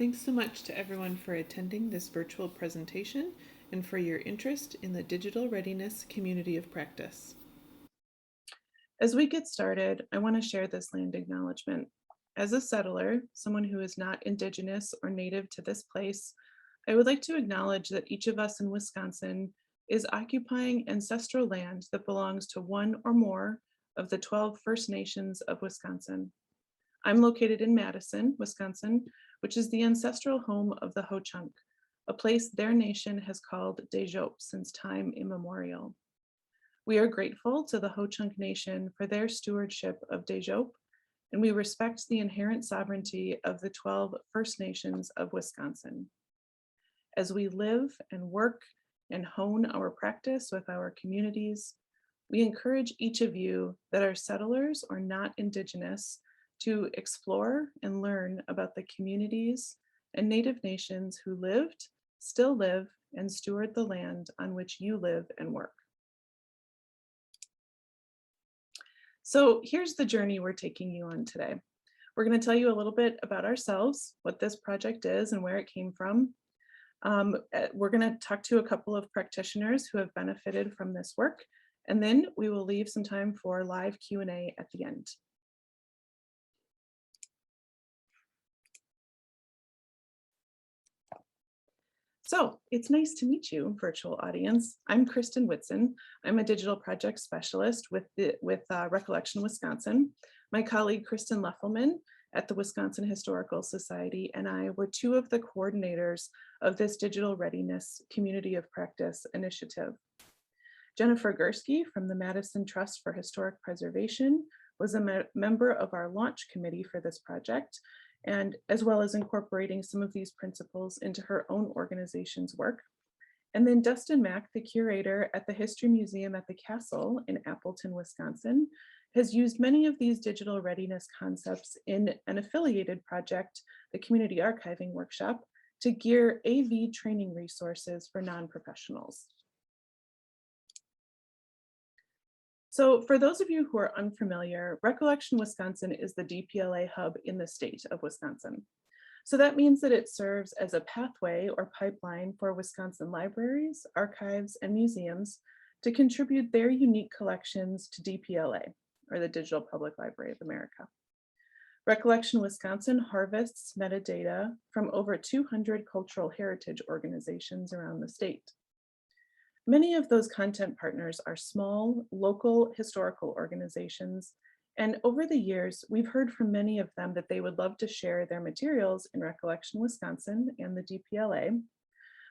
Thanks so much to everyone for attending this virtual presentation and for your interest in the digital readiness community of practice. As we get started, I want to share this land acknowledgement. As a settler, someone who is not Indigenous or native to this place, I would like to acknowledge that each of us in Wisconsin is occupying ancestral land that belongs to one or more of the 12 First Nations of Wisconsin. I'm located in Madison, Wisconsin, which is the ancestral home of the Ho-Chunk, a place their nation has called Dejope since time immemorial. We are grateful to the Ho-Chunk Nation for their stewardship of Dejope, and we respect the inherent sovereignty of the 12 First Nations of Wisconsin. As we live and work and hone our practice with our communities, we encourage each of you that are settlers or not Indigenous to explore and learn about the communities and Native nations who lived, still live, and steward the land on which you live and work. So here's the journey we're taking you on today. We're going to tell you a little bit about ourselves, what this project is and where it came from. We're going to talk to a couple of practitioners who have benefited from this work, and then we will leave some time for live Q&A at the end. So it's nice to meet you, virtual audience. I'm Kristen Whitson. I'm a digital project specialist with Recollection, Wisconsin. My colleague, Kristen Leffelman at the Wisconsin Historical Society and I were two of the coordinators of this Digital Readiness Community of Practice initiative. Jennifer Gurske from the Madison Trust for Historic Preservation was a member of our launch committee for this project, and as well as incorporating some of these principles into her own organization's work. And then Dustin Mack, the curator at the History Museum at the Castle in Appleton, Wisconsin, has used many of these digital readiness concepts in an affiliated project, the Community Archiving Workshop, to gear AV training resources for non-professionals. So for those of you who are unfamiliar, Recollection Wisconsin is the DPLA hub in the state of Wisconsin. So that means that it serves as a pathway or pipeline for Wisconsin libraries, archives, and museums to contribute their unique collections to DPLA, or the Digital Public Library of America. Recollection Wisconsin harvests metadata from over 200 cultural heritage organizations around the state. Many of those content partners are small, local historical organizations, and over the years, we've heard from many of them that they would love to share their materials in Recollection Wisconsin and the DPLA,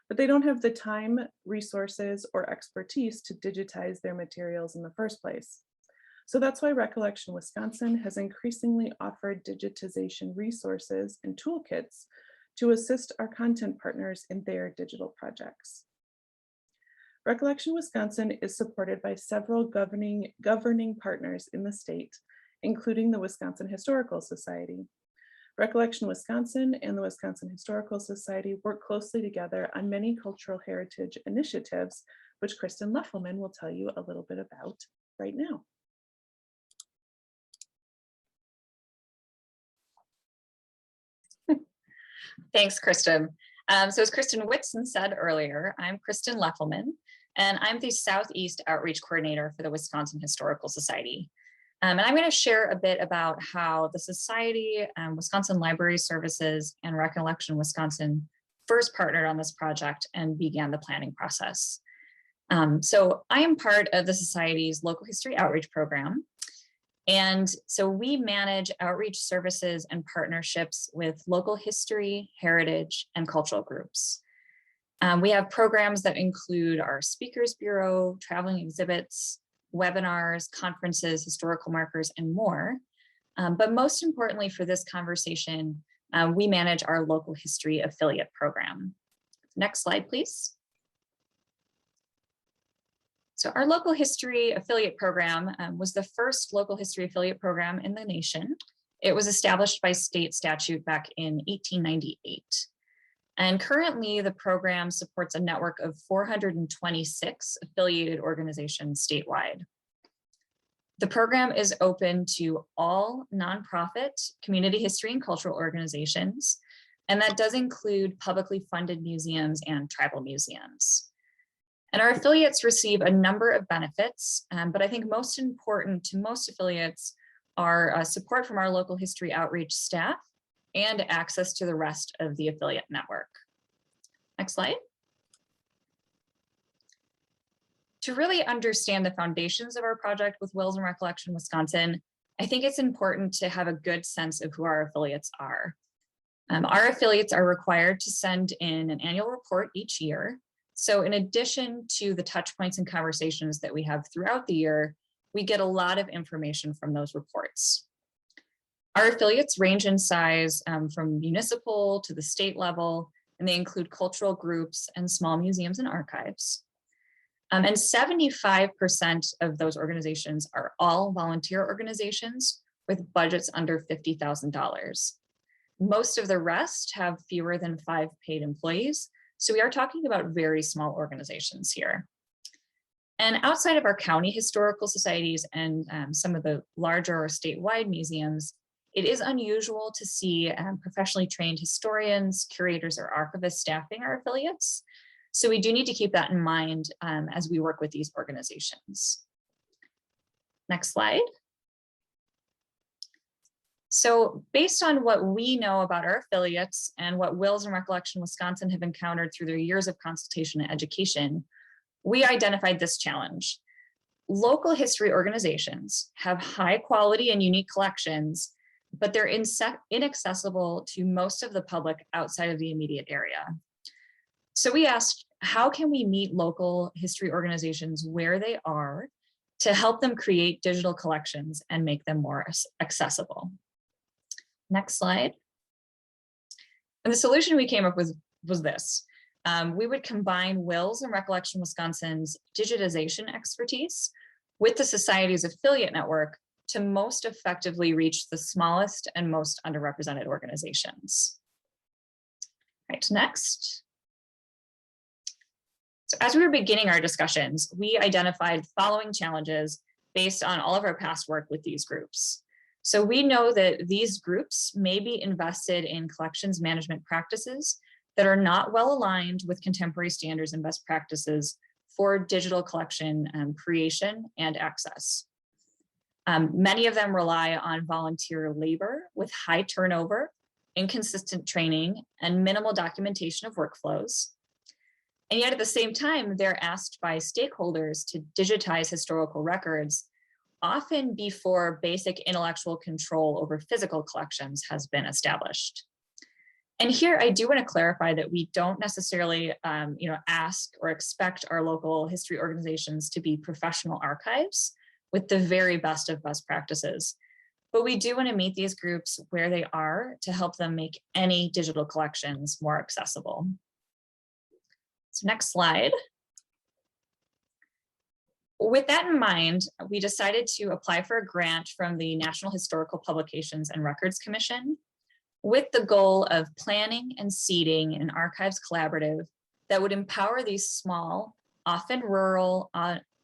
but they don't have the time, resources, or expertise to digitize their materials in the first place. So that's why Recollection Wisconsin has increasingly offered digitization resources and toolkits to assist our content partners in their digital projects. Recollection Wisconsin is supported by several governing partners in the state, including the Wisconsin Historical Society. Recollection Wisconsin and the Wisconsin Historical Society work closely together on many cultural heritage initiatives, which Kristen Leffelman will tell you a little bit about right now. Thanks, Kristen. So as Kristen Whitson said earlier, I'm Kristen Leffelman, and I'm the Southeast Outreach Coordinator for the Wisconsin Historical Society. And I'm going to share a bit about how the Society, Wisconsin Library Services, and Recollection Wisconsin first partnered on this project and began the planning process. So I am part of the Society's local history outreach program. And so we manage outreach services and partnerships with local history, heritage, and cultural groups. We have programs that include our Speakers Bureau, traveling exhibits, webinars, conferences, historical markers, and more. But most importantly for this conversation, we manage our local history affiliate program. Next slide, please. So our local history affiliate program was the first local history affiliate program in the nation. It was established by state statute back in 1898. And currently the program supports a network of 426 affiliated organizations statewide. The program is open to all nonprofit community history and cultural organizations, And that does include publicly funded museums and tribal museums. And our affiliates receive a number of benefits, but I think most important to most affiliates are support from our local history outreach staff and access to the rest of the affiliate network. Next slide. To really understand the foundations of our project with WILS and Recollection Wisconsin, I think it's important to have a good sense of who our affiliates are. Our affiliates are required to send in an annual report each year. So in addition to the touch points and conversations that we have throughout the year, we get a lot of information from those reports. Our affiliates range in size from municipal to the state level, and they include cultural groups and small museums and archives. And 75% of those organizations are all volunteer organizations with budgets under $50,000. Most of the rest have fewer than 5 paid employees. So we are talking about very small organizations here. And outside of our county historical societies and some of the larger or statewide museums, it is unusual to see professionally trained historians, curators, or archivists staffing our affiliates. So we do need to keep that in mind as we work with these organizations. Next slide. So based on what we know about our affiliates and what WILS and Recollection Wisconsin have encountered through their years of consultation and education, we identified this challenge. Local history organizations have high quality and unique collections, but they're inaccessible to most of the public outside of the immediate area. So we asked, how can we meet local history organizations where they are to help them create digital collections and make them more accessible? Next slide. And the solution we came up with was this. We would combine WILS and Recollection Wisconsin's digitization expertise with the Society's affiliate network to most effectively reach the smallest and most underrepresented organizations. All right, next. So as we were beginning our discussions, we identified the following challenges based on all of our past work with these groups. So we know that these groups may be invested in collections management practices that are not well aligned with contemporary standards and best practices for digital collection creation and access. Many of them rely on volunteer labor with high turnover, inconsistent training, and minimal documentation of workflows. And yet at the same time, they're asked by stakeholders to digitize historical records, often before basic intellectual control over physical collections has been established. And here I do want to clarify that we don't necessarily ask or expect our local history organizations to be professional archives with the very best of best practices. But we do want to meet these groups where they are to help them make any digital collections more accessible. So next slide. With that in mind, we decided to apply for a grant from the National Historical Publications and Records Commission with the goal of planning and seeding an archives collaborative that would empower these small, often rural,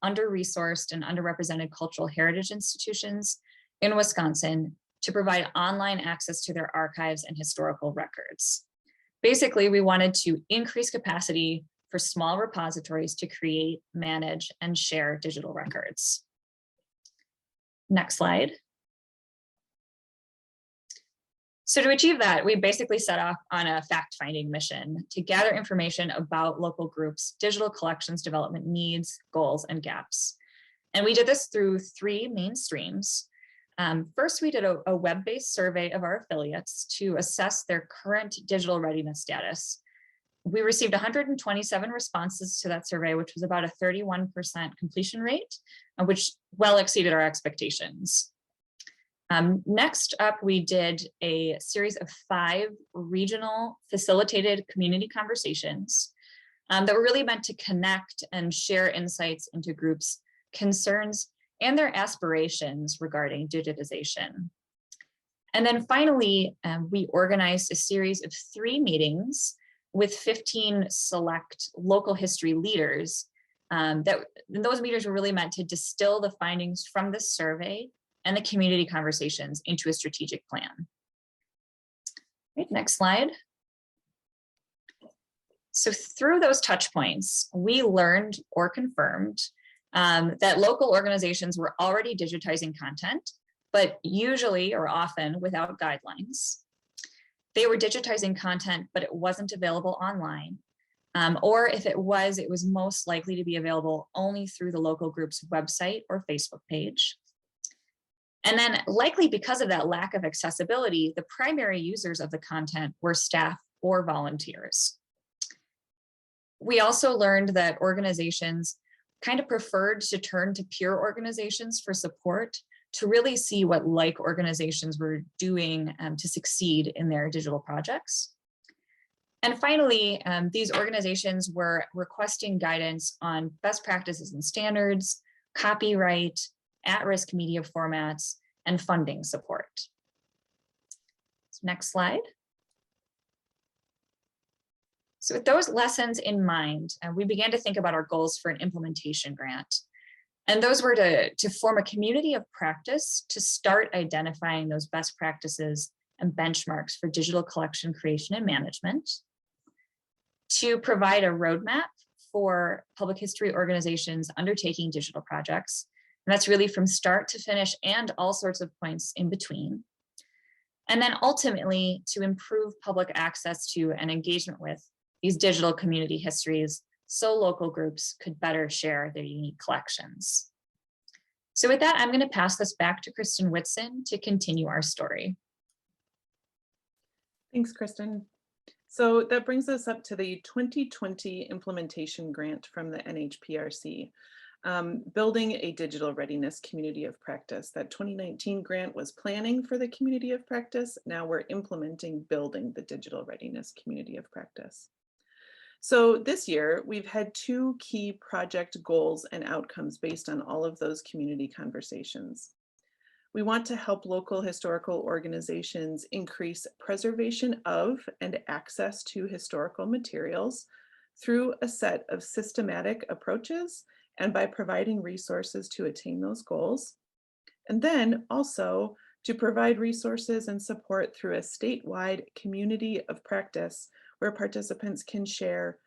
under-resourced and underrepresented cultural heritage institutions in Wisconsin to provide online access to their archives and historical records. Basically, we wanted to increase capacity for small repositories to create, manage, and share digital records. Next slide. So to achieve that, we basically set off on a fact-finding mission to gather information about local groups' digital collections development needs, goals, and gaps. And we did this through 3 main streams. First, we did a web-based survey of our affiliates to assess their current digital readiness status. We received 127 responses to that survey, which was about a 31% completion rate, which well exceeded our expectations. Next up, we did a series of 5 regional facilitated community conversations that were really meant to connect and share insights into groups' concerns and their aspirations regarding digitization. And then finally, we organized a series of 3 meetings with 15 select local history leaders. Those meetings were really meant to distill the findings from this survey and the community conversations into a strategic plan. Right, next slide. So through those touch points, we learned or confirmed that local organizations were already digitizing content, but usually or often without guidelines. They were digitizing content, but it wasn't available online. Or if it was most likely to be available only through the local group's website or Facebook page. And then likely because of that lack of accessibility, the primary users of the content were staff or volunteers. We also learned that organizations kind of preferred to turn to peer organizations for support to really see what like organizations were doing to succeed in their digital projects. And finally, these organizations were requesting guidance on best practices and standards, copyright, at-risk media formats, and funding support. Next slide. So with those lessons in mind, we began to think about our goals for an implementation grant. And those were to form a community of practice to start identifying those best practices and benchmarks for digital collection creation and management, to provide a roadmap for public history organizations undertaking digital projects. And that's really from start to finish and all sorts of points in between. And then ultimately to improve public access to and engagement with these digital community histories so local groups could better share their unique collections. So with that, I'm going to pass this back to Kristen Whitson to continue our story. Thanks, Kristen. So that brings us up to the 2020 implementation grant from the NHPRC, building a digital readiness community of practice. That 2019 grant was planning for the community of practice. Now we're implementing building the digital readiness community of practice. So this year, we've had two key project goals and outcomes based on all of those community conversations. We want to help local historical organizations increase preservation of and access to historical materials through a set of systematic approaches and by providing resources to attain those goals. And then also to provide resources and support through a statewide community of practice where participants can share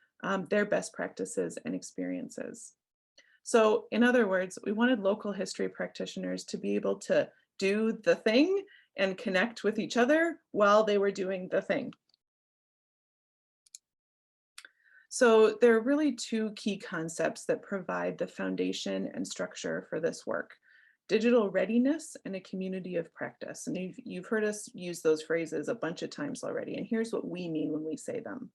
their best practices and experiences. So in other words, we wanted local history practitioners to be able to do the thing and connect with each other while they were doing the thing. So there are really two key concepts that provide the foundation and structure for this work: digital readiness and a community of practice. And you've heard us use those phrases a bunch of times already, and here's what we mean when we say them.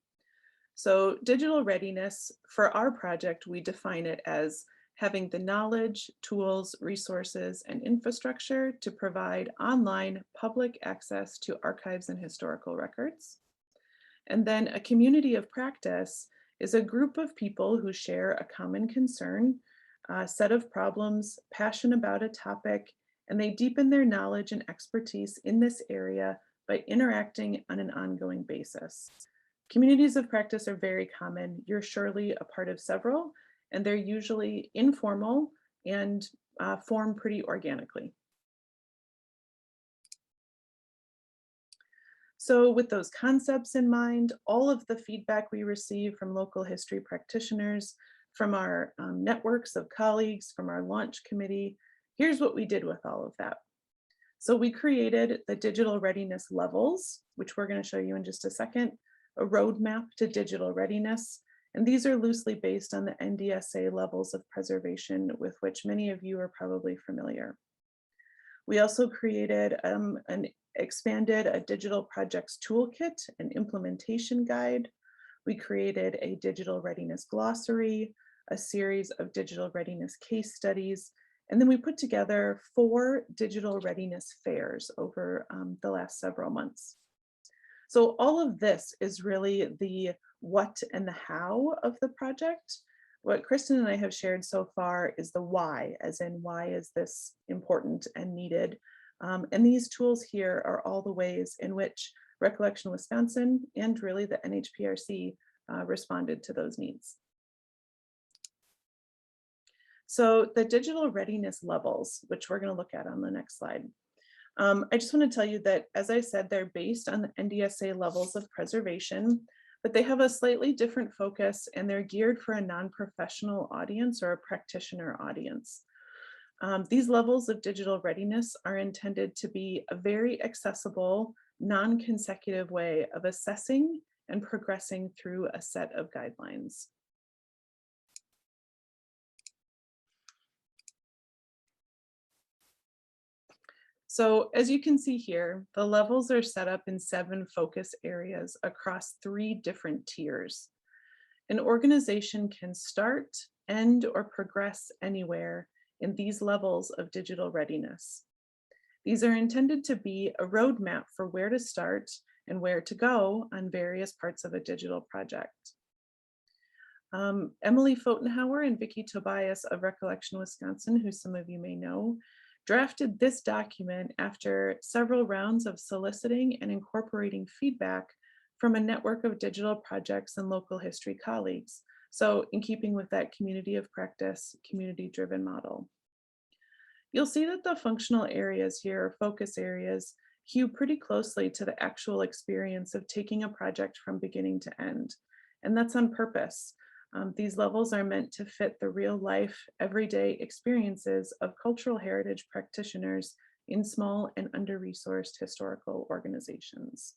So digital readiness, for our project, we define it as having the knowledge, tools, resources, and infrastructure to provide online public access to archives and historical records. And then a community of practice is a group of people who share a common concern, a set of problems, passion about a topic, and they deepen their knowledge and expertise in this area by interacting on an ongoing basis. Communities of practice are very common. You're surely a part of several, and they're usually informal and form pretty organically. So with those concepts in mind, all of the feedback we receive from local history practitioners, from our networks of colleagues, from our launch committee, here's what we did with all of that. So we created the Digital Readiness Levels, which we're going to show you in just a second, a roadmap to digital readiness. And these are loosely based on the NDSA levels of preservation with which many of you are probably familiar. We also created expanded a digital projects toolkit and implementation guide. We created a digital readiness glossary, a series of digital readiness case studies, and then we put together 4 digital readiness fairs over the last several months. So all of this is really the what and the how of the project. What Kristen and I have shared so far is the why, as in why is this important and needed. And these tools here are all the ways in which Recollection Wisconsin and really the NHPRC responded to those needs. So the digital readiness levels, which we're going to look at on the next slide. I just want to tell you that, as I said, they're based on the NDSA levels of preservation, but they have a slightly different focus and they're geared for a non-professional audience or a practitioner audience. These levels of digital readiness are intended to be a very accessible, non-consecutive way of assessing and progressing through a set of guidelines. So as you can see here, the levels are set up in 7 focus areas across 3 different tiers. An organization can start, end, or progress anywhere in these levels of digital readiness. These are intended to be a roadmap for where to start and where to go on various parts of a digital project. Emily Fotenhauer and Vicki Tobias of Recollection, Wisconsin, who some of you may know, drafted this document after several rounds of soliciting and incorporating feedback from a network of digital projects and local history colleagues. So in keeping with that community of practice, community-driven model. You'll see that the functional areas here, focus areas, hew pretty closely to the actual experience of taking a project from beginning to end. And that's on purpose. These levels are meant to fit the real life, everyday experiences of cultural heritage practitioners in small and under-resourced historical organizations.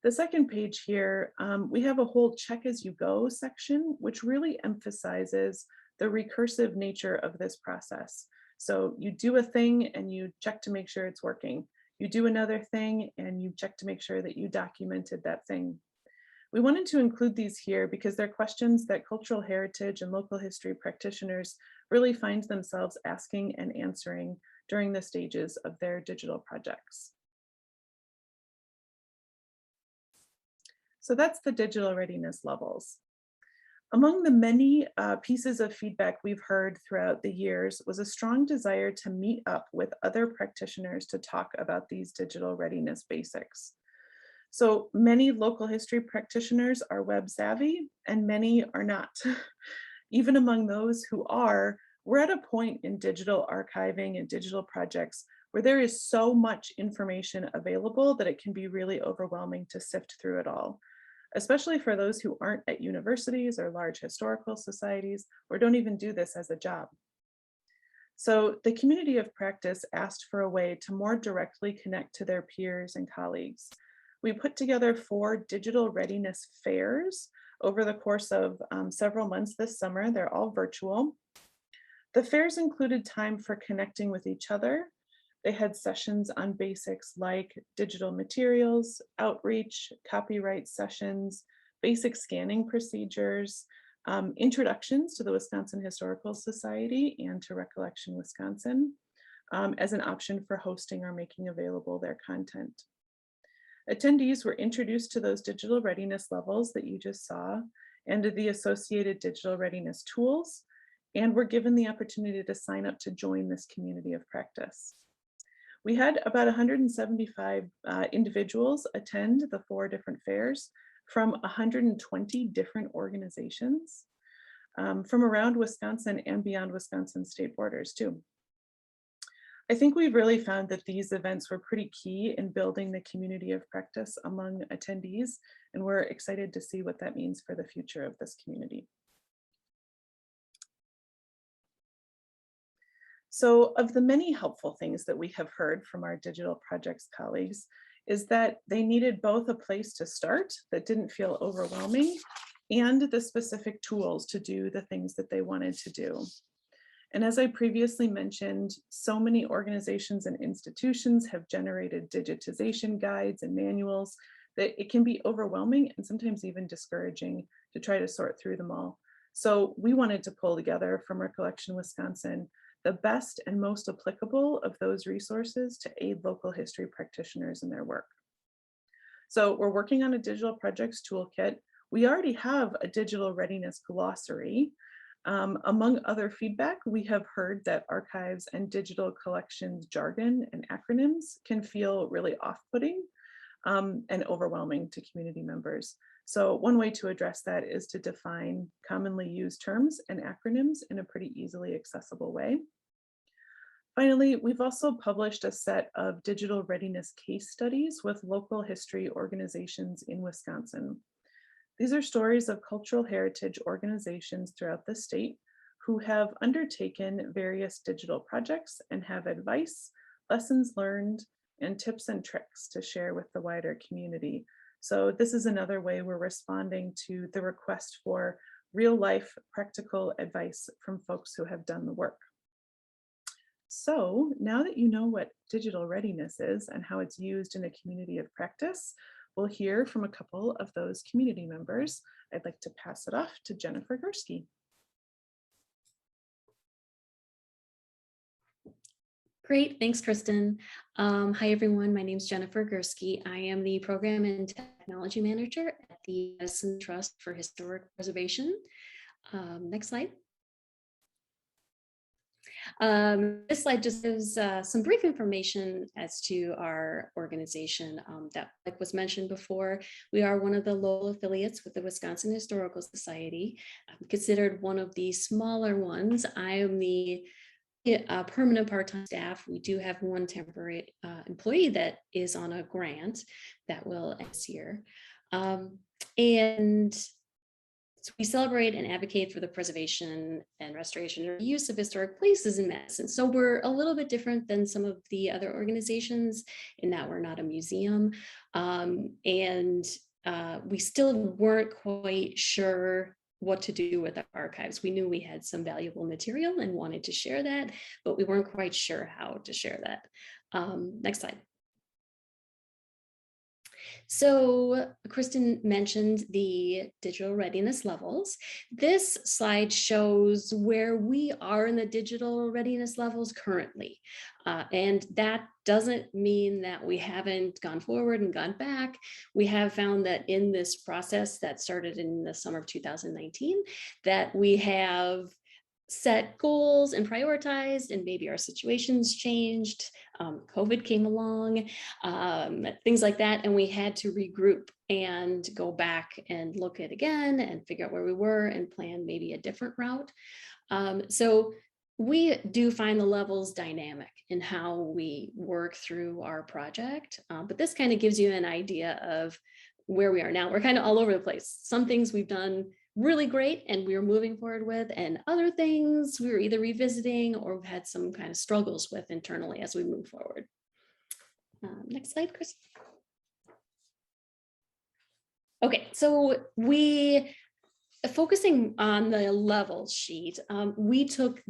The second page here, we have a whole check as you go section, which really emphasizes the recursive nature of this process. So you do a thing and you check to make sure it's working. You do another thing and you check to make sure that you documented that thing. We wanted to include these here because they're questions that cultural heritage and local history practitioners really find themselves asking and answering during the stages of their digital projects. So that's the digital readiness levels. Among the many pieces of feedback we've heard throughout the years was a strong desire to meet up with other practitioners to talk about these digital readiness basics. So many local history practitioners are web savvy and many are not. Even among those who are, we're at a point in digital archiving and digital projects where there is so much information available that it can be really overwhelming to sift through it all, especially for those who aren't at universities or large historical societies or don't even do this as a job. So the community of practice asked for a way to more directly connect to their peers and colleagues. We put together 4 digital readiness fairs over the course of several months this summer. They're all virtual. The fairs included time for connecting with each other. They had sessions on basics like digital materials, outreach, copyright sessions, basic scanning procedures, introductions to the Wisconsin Historical Society and to Recollection Wisconsin as an option for hosting or making available their content. Attendees were introduced to those digital readiness levels that you just saw and to the associated digital readiness tools, and were given the opportunity to sign up to join this community of practice. We had about 175 individuals attend the 4 different fairs from 120 different organizations from around Wisconsin and beyond Wisconsin state borders too. I think we've really found that these events were pretty key in building the community of practice among attendees, and we're excited to see what that means for the future of this community. So of the many helpful things that we have heard from our digital projects colleagues is that they needed both a place to start that didn't feel overwhelming and the specific tools to do the things that they wanted to do. And as I previously mentioned, so many organizations and institutions have generated digitization guides and manuals that it can be overwhelming and sometimes even discouraging to try to sort through them all. So we wanted to pull together from Recollection Wisconsin the best and most applicable of those resources to aid local history practitioners in their work. So we're working on a digital projects toolkit. We already have a digital readiness glossary. Among other feedback, we have heard that archives and digital collections jargon and acronyms can feel really off-putting and overwhelming to community members. So one way to address that is to define commonly used terms and acronyms in a pretty easily accessible way. Finally, we've also published a set of digital readiness case studies with local history organizations in Wisconsin. These are stories of cultural heritage organizations throughout the state who have undertaken various digital projects and have advice, lessons learned, and tips and tricks to share with the wider community. So this is another way we're responding to the request for real life practical advice from folks who have done the work. So now that you know what digital readiness is and how it's used in a community of practice, we'll hear from a couple of those community members. I'd like to pass it off to Jennifer Gurske. Great, thanks, Kristen. Hi, everyone. My name is Jennifer Gurske. I am the Program and Technology Manager at the Madison Trust for Historic Preservation. Next slide. This slide just gives some brief information as to our organization. That, like was mentioned before, we are one of the local affiliates with the Wisconsin Historical Society. I'm considered one of the smaller ones. I am the permanent part-time staff. We do have one temporary employee that is on a grant that will end this year. And so we celebrate and advocate for the preservation and restoration and use of historic places in Madison. So we're a little bit different than some of the other organizations in that we're not a museum. We still weren't quite sure what to do with our archives. We knew we had some valuable material and wanted to share that, but we weren't quite sure how to share that. Next slide. So Kristen mentioned the digital readiness levels. This slide shows where we are in the digital readiness levels currently. And that doesn't mean that we haven't gone forward and gone back. We have found that in this process that started in the summer of 2019, that we have set goals and prioritized, and maybe our situations changed. COVID came along, things like that. And we had to regroup and go back and look at again and figure out where we were and plan maybe a different route. So we do find the levels dynamic in how we work through our project. But this kind of gives you an idea of where we are now. We're kind of all over the place. Some things we've done really great and we were moving forward with, and other things we were either revisiting or we've had some kind of struggles with internally as we move forward. Next slide, Chris. Okay, so focusing on the level sheet, we took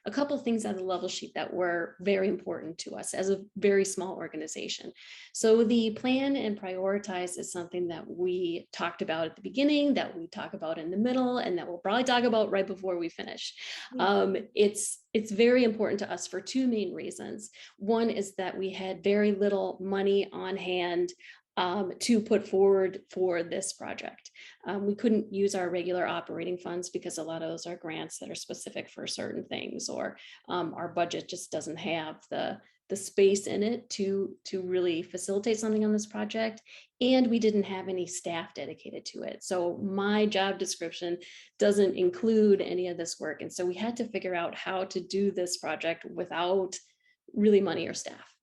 a couple of things out of the level sheet that were very important to us as a very small organization. So the plan and prioritize is something that we talked about at the beginning, that we talk about in the middle, and that we'll probably talk about right before we finish. It's very important to us for two main reasons. One is that we had very little money on hand to put forward for this project. We couldn't use our regular operating funds because a lot of those are grants that are specific for certain things, or our budget just doesn't have the space in it to really facilitate something on this project. And we didn't have any staff dedicated to it. So my job description doesn't include any of this work. And so we had to figure out how to do this project without really money or staff,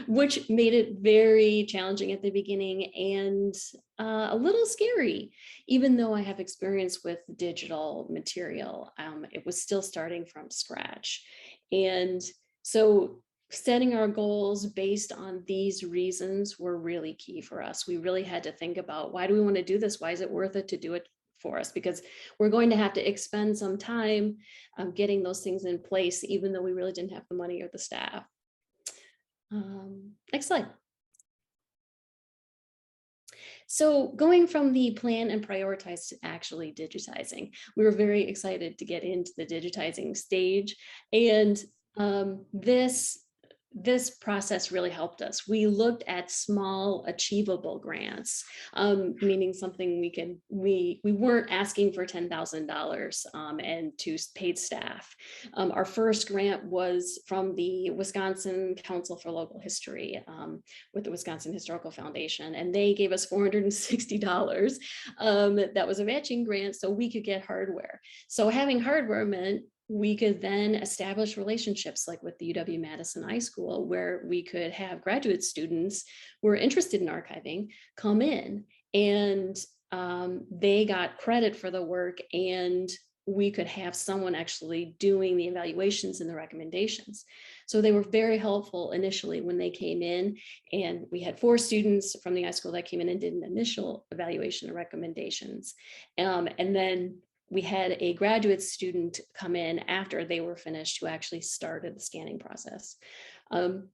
which made it very challenging at the beginning and a little scary. Even though I have experience with digital material, it was still starting from scratch. And so setting our goals based on these reasons were really key for us. We really had to think about, why do we want to do this? Why is it worth it to do it for us? Because we're going to have to expend some time getting those things in place, even though we really didn't have the money or the staff. Next slide. So going from the plan and prioritize to actually digitizing, we were very excited to get into the digitizing stage. And this process really helped us. We looked at small achievable grants, meaning something we weren't asking for $10,000 and to paid staff. Our first grant was from the Wisconsin Council for Local History with the Wisconsin Historical Foundation, and they gave us $460. That was a matching grant, so we could get hardware. So having hardware meant we could then establish relationships like with the UW-Madison High School, where we could have graduate students who are interested in archiving come in, and they got credit for the work, and we could have someone actually doing the evaluations and the recommendations. So they were very helpful initially when they came in, and we had 4 students from the high school that came in and did an initial evaluation and recommendations. And then we had a graduate student come in after they were finished who actually started the scanning process.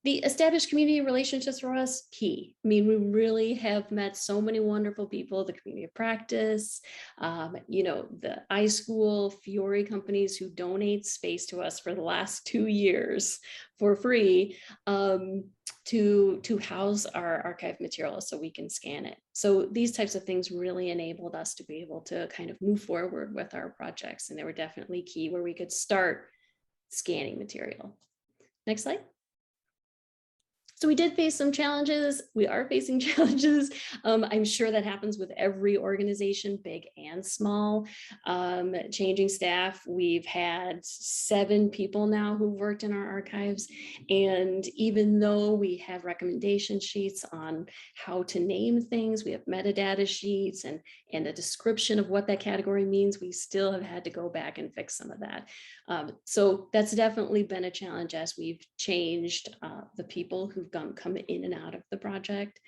The established community relationships for us, key. I mean, we really have met so many wonderful people, the community of practice, the iSchool, Fiore companies who donate space to us for the last 2 years for free to house our archive material so we can scan it. So these types of things really enabled us to be able to kind of move forward with our projects. And they were definitely key where we could start scanning material. Next slide. So we did face some challenges. We are facing challenges. I'm sure that happens with every organization, big and small. Changing staff. We've had 7 people now who've worked in our archives. And even though we have recommendation sheets on how to name things, we have metadata sheets and a description of what that category means, we still have had to go back and fix some of that. So that's definitely been a challenge as we've changed the people who've come in and out of the project.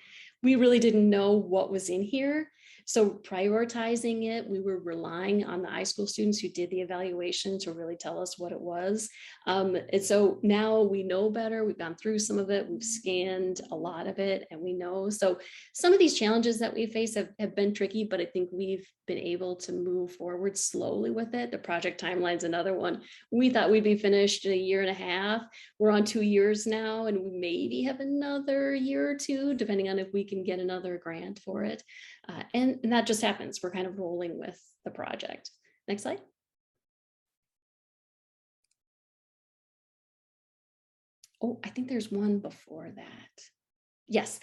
We really didn't know what was in here. So prioritizing it, we were relying on the iSchool students who did the evaluation to really tell us what it was. And so now we know better. We've gone through some of it. We've scanned a lot of it and we know. So some of these challenges that we face have been tricky, but I think we've been able to move forward slowly with it. The project timeline's another one. We thought we'd be finished in 1.5 years. We're on 2 years now, and we maybe have another year or 2, depending on if we can get another grant for it. And that just happens. We're kind of rolling with the project. Next slide. Oh, I think there's one before that. Yes.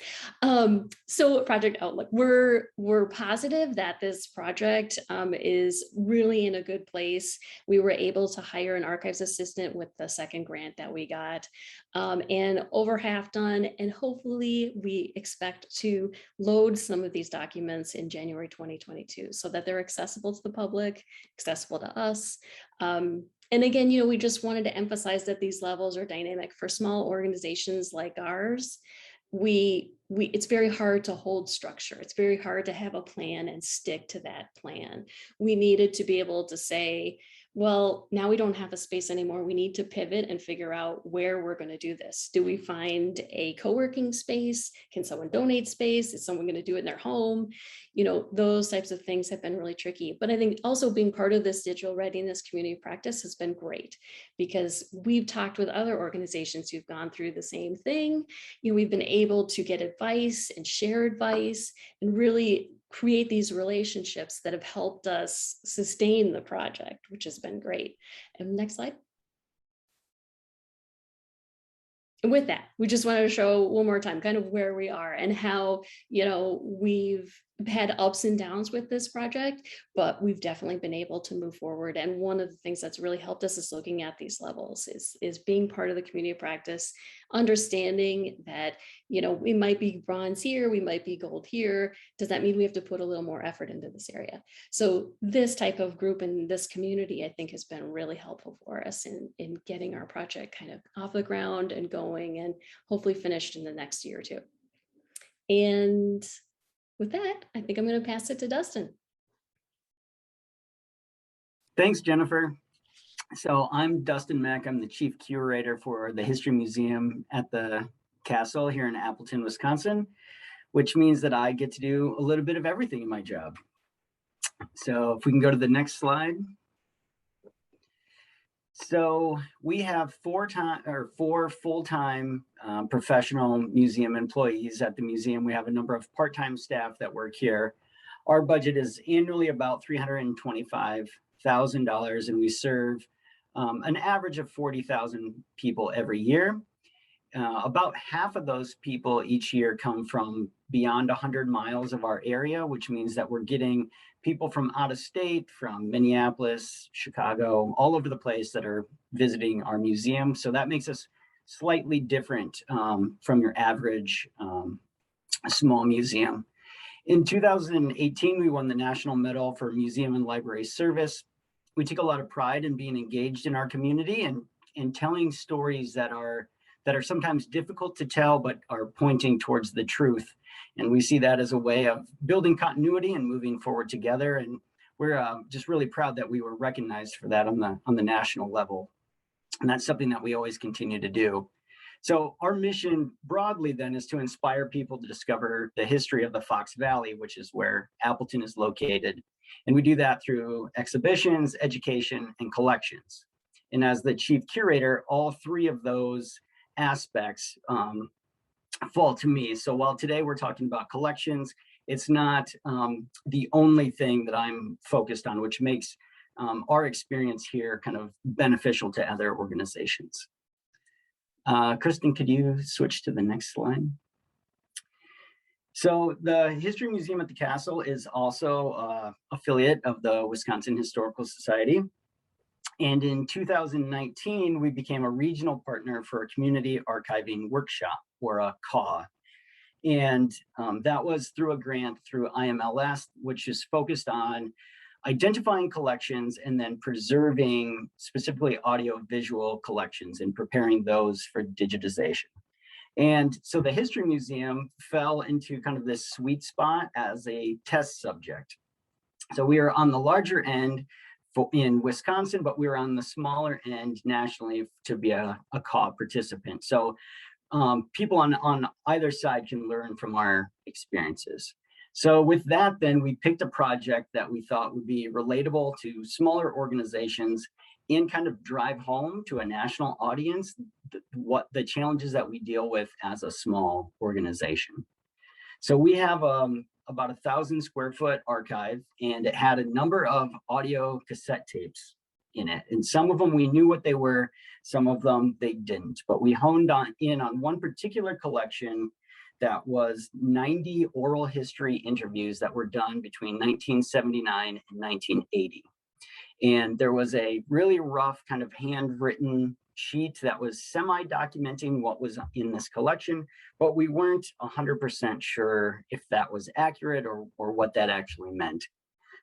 So project outlook, we're positive that this project is really in a good place. We were able to hire an archives assistant with the second grant that we got, and over half done. And hopefully we expect to load some of these documents in January 2022 so that they're accessible to the public, accessible to us. And again, we just wanted to emphasize that these levels are dynamic for small organizations like ours. It's very hard to hold structure. It's very hard to have a plan and stick to that plan. We needed to be able to say, well, now we don't have a space anymore. We need to pivot and figure out where we're going to do this. Do we find a co-working space? Can someone donate space? Is someone going to do it in their home? Those types of things have been really tricky. But I think also being part of this digital readiness community practice has been great because we've talked with other organizations who've gone through the same thing. We've been able to get advice and share advice and really create these relationships that have helped us sustain the project, which has been great. And next slide. And with that, we just wanted to show one more time kind of where we are and how, we've had ups and downs with this project, but we've definitely been able to move forward. And one of the things that's really helped us is looking at these levels, is being part of the community of practice, understanding that, we might be bronze here, we might be gold here. Does that mean we have to put a little more effort into this area? So this type of group and this community, I think, has been really helpful for us in getting our project kind of off the ground and going and hopefully finished in the next year or 2. And with that, I think I'm going to pass it to Dustin. Thanks, Jennifer. So I'm Dustin Mack. I'm the chief curator for the History Museum at the Castle here in Appleton, Wisconsin, which means that I get to do a little bit of everything in my job. So if we can go to the next slide. So we have 4 full-time professional museum employees at the museum. We have a number of part-time staff that work here. Our budget is annually about $325,000, and we serve an average of 40,000 people every year. about half of those people each year come from beyond 100 miles of our area, which means that we're getting people from out of state, from Minneapolis, Chicago, all over the place that are visiting our museum. So that makes us slightly different from your average small museum. In 2018, we won the National Medal for Museum and Library Service. We take a lot of pride in being engaged in our community and telling stories that are sometimes difficult to tell, but are pointing towards the truth. And we see that as a way of building continuity and moving forward together. And we're just really proud that we were recognized for that on the national level. And that's something that we always continue to do. So our mission broadly then is to inspire people to discover the history of the Fox Valley, which is where Appleton is located. And we do that through exhibitions, education, and collections. And as the chief curator, all three of those aspects fall to me. So while today we're talking about collections, it's not the only thing that I'm focused on, which makes our experience here kind of beneficial to other organizations. Kristen, could you switch to the next slide? So the History Museum at the Castle is also an affiliate of the Wisconsin Historical Society. And in 2019, we became a regional partner for a community archiving workshop, or a CAW. And that was through a grant through IMLS, which is focused on identifying collections and then preserving specifically audio-visual collections and preparing those for digitization. And so the History Museum fell into kind of this sweet spot as a test subject. So we are on the larger end in Wisconsin, but we were on the smaller end nationally to be a CAW participant. So people on either side can learn from our experiences. So with that, then we picked a project that we thought would be relatable to smaller organizations and kind of drive home to a national audience what the challenges that we deal with as a small organization. So we have about 1,000 square foot archive, and it had a number of audio cassette tapes in it. And some of them we knew what they were, some of them they didn't. But we honed in on one particular collection that was 90 oral history interviews that were done between 1979 and 1980. And there was a really rough kind of handwritten sheet that was semi-documenting what was in this collection, but we weren't 100% sure if that was accurate or what that actually meant.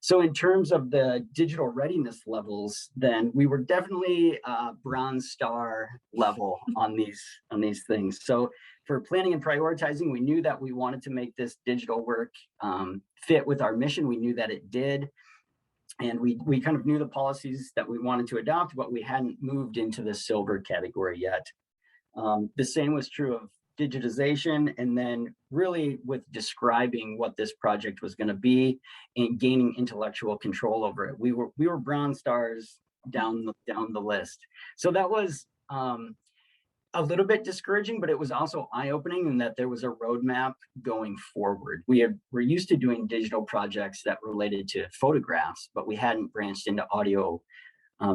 So in terms of the digital readiness levels, then we were definitely bronze star level on these things. So for planning and prioritizing, we knew that we wanted to make this digital work fit with our mission. We knew that it did. And we kind of knew the policies that we wanted to adopt, but we hadn't moved into the silver category yet. The same was true of digitization, and then really with describing what this project was going to be and gaining intellectual control over it. We were bronze stars down the list. So that was a little bit discouraging, but it was also eye-opening in that there was a roadmap going forward. We're used to doing digital projects that related to photographs, but we hadn't branched into audio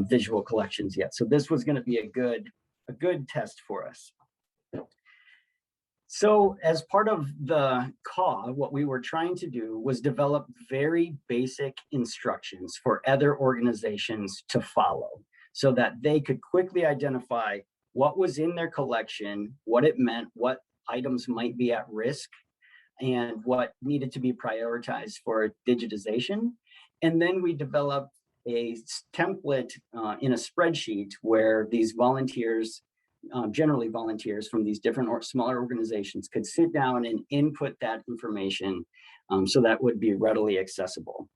visual collections yet. So this was going to be a good test for us. So as part of the CAW, what we were trying to do was develop very basic instructions for other organizations to follow so that they could quickly identify what was in their collection, what it meant, what items might be at risk, and what needed to be prioritized for digitization. And then we developed a template in a spreadsheet where these volunteers, generally volunteers from these different or smaller organizations, could sit down and input that information so that would be readily accessible.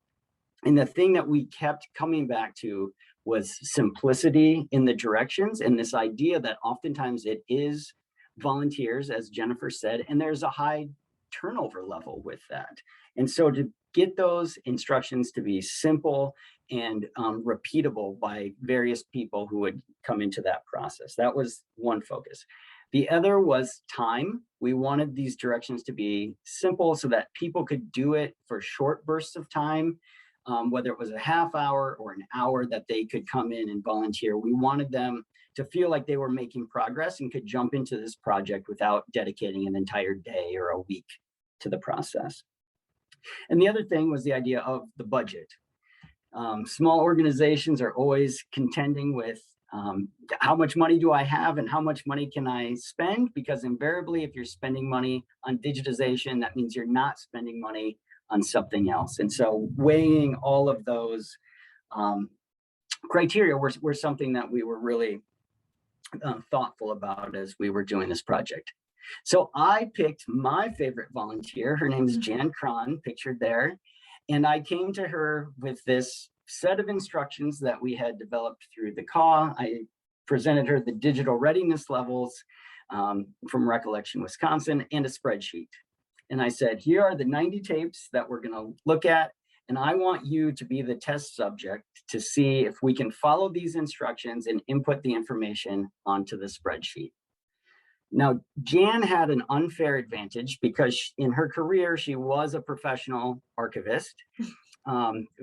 And the thing that we kept coming back to was simplicity in the directions, and this idea that oftentimes it is volunteers, as Jennifer said, and there's a high turnover level with that. And so to get those instructions to be simple and repeatable by various people who would come into that process, that was one focus. The other was time. We wanted these directions to be simple so that people could do it for short bursts of time, whether it was a half hour or an hour that they could come in and volunteer. We wanted them to feel like they were making progress and could jump into this project without dedicating an entire day or a week to the process. And the other thing was the idea of the budget. Small organizations are always contending with how much money do I have and how much money can I spend? Because invariably, if you're spending money on digitization, that means you're not spending money on something else. And so weighing all of those criteria were something that we were really thoughtful about as we were doing this project. So I picked my favorite volunteer. Her name is Jan Cron, pictured there. And I came to her with this set of instructions that we had developed through the CAW. I presented her the Digital Readiness Levels from Recollection, Wisconsin, and a spreadsheet. And I said, here are the 90 tapes that we're going to look at. And I want you to be the test subject to see if we can follow these instructions and input the information onto the spreadsheet. Now, Jan had an unfair advantage because in her career, she was a professional archivist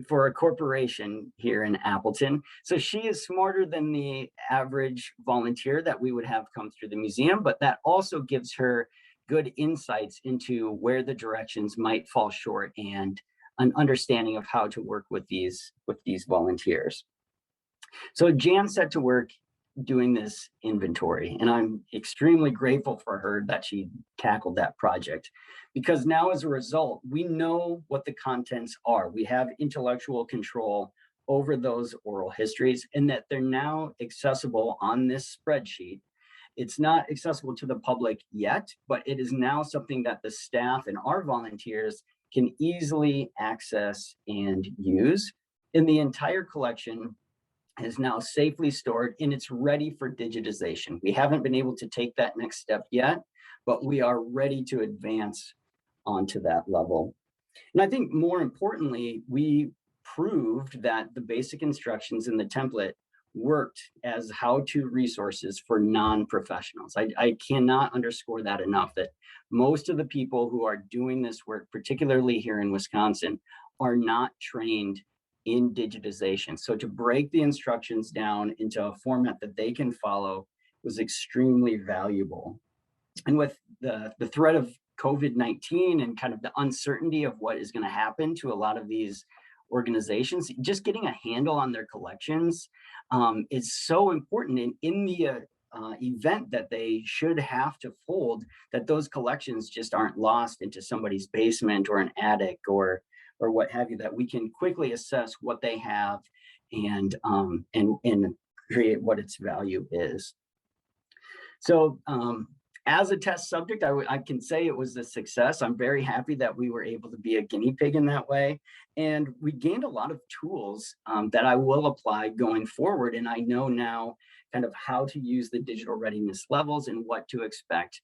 for a corporation here in Appleton. So she is smarter than the average volunteer that we would have come through the museum, but that also gives her good insights into where the directions might fall short and an understanding of how to work with these volunteers. So Jan set to work doing this inventory, and I'm extremely grateful for her that she tackled that project, because now as a result, we know what the contents are. We have intellectual control over those oral histories, and that they're now accessible on this spreadsheet. It's not accessible to the public yet, but it is now something that the staff and our volunteers can easily access and use. And the entire collection is now safely stored and it's ready for digitization. We haven't been able to take that next step yet, but we are ready to advance onto that level. And I think more importantly, we proved that the basic instructions in the template worked as how-to resources for non-professionals. I cannot underscore that enough, that most of the people who are doing this work, particularly here in Wisconsin, are not trained in digitization. So to break the instructions down into a format that they can follow was extremely valuable. And with the threat of COVID-19 and kind of the uncertainty of what is going to happen to a lot of these organizations, just getting a handle on their collections is so important. And in the event that they should have to fold, that those collections just aren't lost into somebody's basement or an attic or what have you, that we can quickly assess what they have and create what its value is. So as a test subject, I can say it was a success. I'm very happy that we were able to be a guinea pig in that way. And we gained a lot of tools that I will apply going forward. And I know now kind of how to use the digital readiness levels and what to expect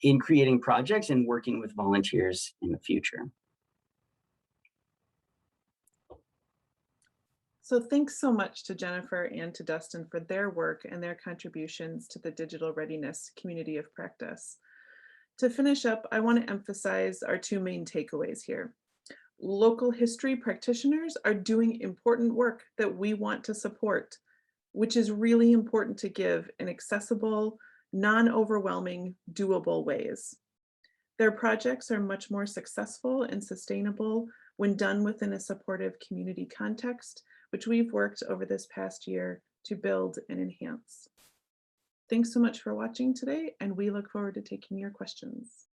in creating projects and working with volunteers in the future. So thanks so much to Jennifer and to Dustin for their work and their contributions to the digital readiness community of practice. To finish up, I want to emphasize our two main takeaways here. Local history practitioners are doing important work that we want to support, which is really important to give in accessible, non-overwhelming, doable ways. Their projects are much more successful and sustainable when done within a supportive community context, which we've worked over this past year to build and enhance. Thanks so much for watching today, and we look forward to taking your questions.